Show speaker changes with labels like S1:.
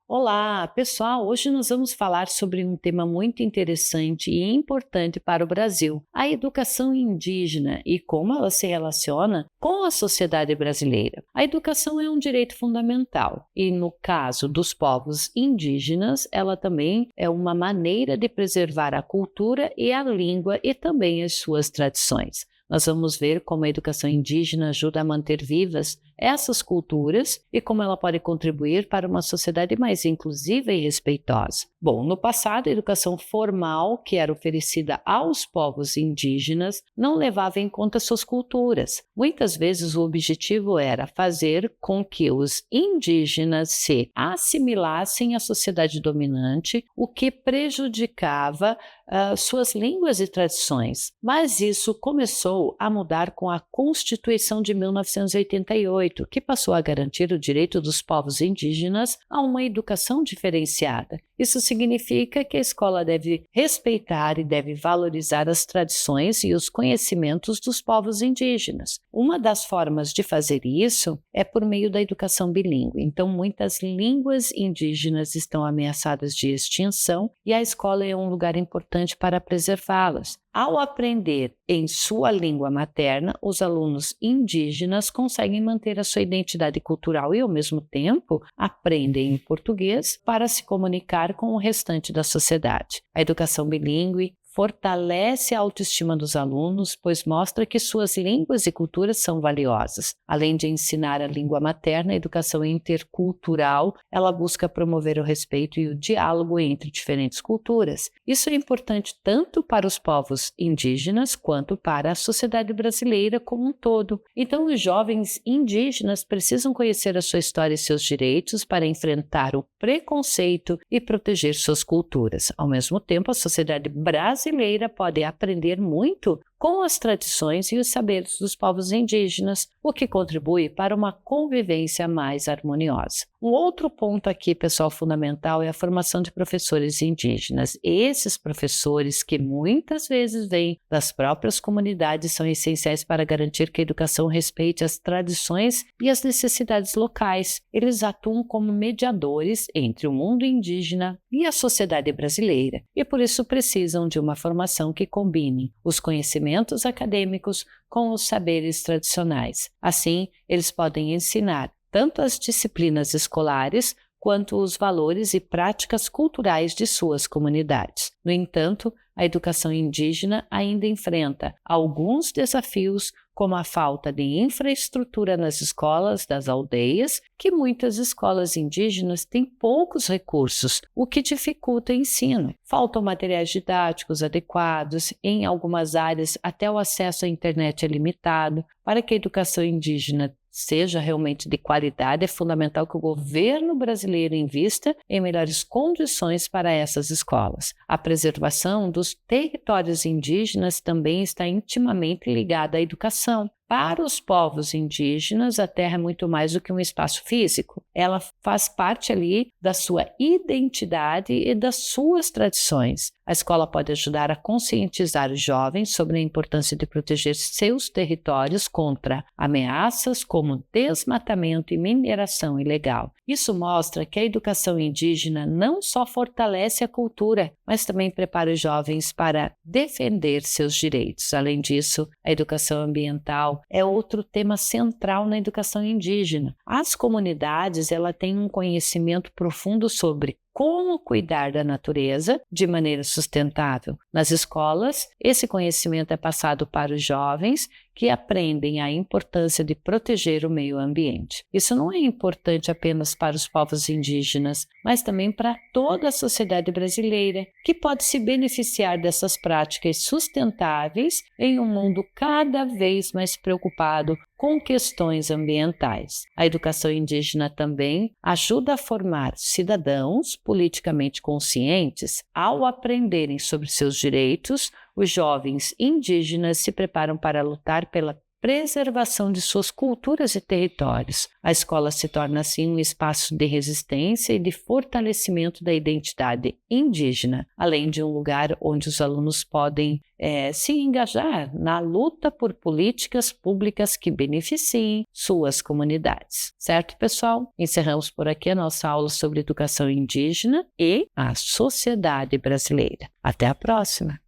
S1: Olá, pessoal! Hoje nós vamos falar sobre um tema muito interessante e importante para o Brasil, a educação indígena e como ela se relaciona com a sociedade brasileira. A educação é um direito fundamental e, no caso dos povos indígenas, ela também é uma maneira de preservar a cultura e a língua e também as suas tradições. Nós vamos ver como a educação indígena ajuda a manter vivas essas culturas e como ela pode contribuir para uma sociedade mais inclusiva e respeitosa. Bom, no passado, a educação formal que era oferecida aos povos indígenas não levava em conta suas culturas. Muitas vezes o objetivo era fazer com que os indígenas se assimilassem à sociedade dominante, o que prejudicava suas línguas e tradições. Mas isso começou a mudar com a Constituição de 1988, que passou a garantir o direito dos povos indígenas a uma educação diferenciada. Isso significa que a escola deve respeitar e deve valorizar as tradições e os conhecimentos dos povos indígenas. Uma das formas de fazer isso é por meio da educação bilíngue. Então, muitas línguas indígenas estão ameaçadas de extinção e a escola é um lugar importante para preservá-las. Ao aprender em sua língua materna, os alunos indígenas conseguem manter a sua identidade cultural e, ao mesmo tempo, aprendem em português para se comunicar com o restante da sociedade. A educação bilíngue fortalece a autoestima dos alunos, pois mostra que suas línguas e culturas são valiosas. Além de ensinar a língua materna, a educação intercultural, ela busca promover o respeito e o diálogo entre diferentes culturas. Isso é importante tanto para os povos indígenas quanto para a sociedade brasileira como um todo. Então, os jovens indígenas precisam conhecer a sua história e seus direitos para enfrentar o preconceito e proteger suas culturas. Ao mesmo tempo, a sociedade brasileira pode aprender muito com as tradições e os saberes dos povos indígenas, o que contribui para uma convivência mais harmoniosa. Um outro ponto aqui, pessoal, fundamental é a formação de professores indígenas. Esses professores, que muitas vezes vêm das próprias comunidades, são essenciais para garantir que a educação respeite as tradições e as necessidades locais. Eles atuam como mediadores entre o mundo indígena e a sociedade brasileira, e por isso precisam de uma formação que combine os conhecimentos acadêmicos com os saberes tradicionais. Assim, eles podem ensinar tanto as disciplinas escolares quanto os valores e práticas culturais de suas comunidades. No entanto, a educação indígena ainda enfrenta alguns desafios, como a falta de infraestrutura nas escolas das aldeias, que muitas escolas indígenas têm poucos recursos, o que dificulta o ensino. Faltam materiais didáticos adequados, em algumas áreas até o acesso à internet é limitado. Para que a educação indígena seja realmente de qualidade, é fundamental que o governo brasileiro invista em melhores condições para essas escolas. A preservação dos territórios indígenas também está intimamente ligada à educação. Para os povos indígenas, a terra é muito mais do que um espaço físico. Ela faz parte ali da sua identidade e das suas tradições. A escola pode ajudar a conscientizar os jovens sobre a importância de proteger seus territórios contra ameaças como desmatamento e mineração ilegal. Isso mostra que a educação indígena não só fortalece a cultura, mas também prepara os jovens para defender seus direitos. Além disso, a educação ambiental é outro tema central na educação indígena. As comunidades, ela têm um conhecimento profundo sobre como cuidar da natureza de maneira sustentável. Nas escolas, esse conhecimento é passado para os jovens que aprendem a importância de proteger o meio ambiente. Isso não é importante apenas para os povos indígenas, mas também para toda a sociedade brasileira, que pode se beneficiar dessas práticas sustentáveis em um mundo cada vez mais preocupado com questões ambientais. A educação indígena também ajuda a formar cidadãos politicamente conscientes. Ao aprenderem sobre seus direitos, os jovens indígenas se preparam para lutar pela preservação de suas culturas e territórios. A escola se torna, assim, um espaço de resistência e de fortalecimento da identidade indígena, além de um lugar onde os alunos podem se engajar na luta por políticas públicas que beneficiem suas comunidades. Certo, pessoal? Encerramos por aqui a nossa aula sobre educação indígena e a sociedade brasileira. Até a próxima!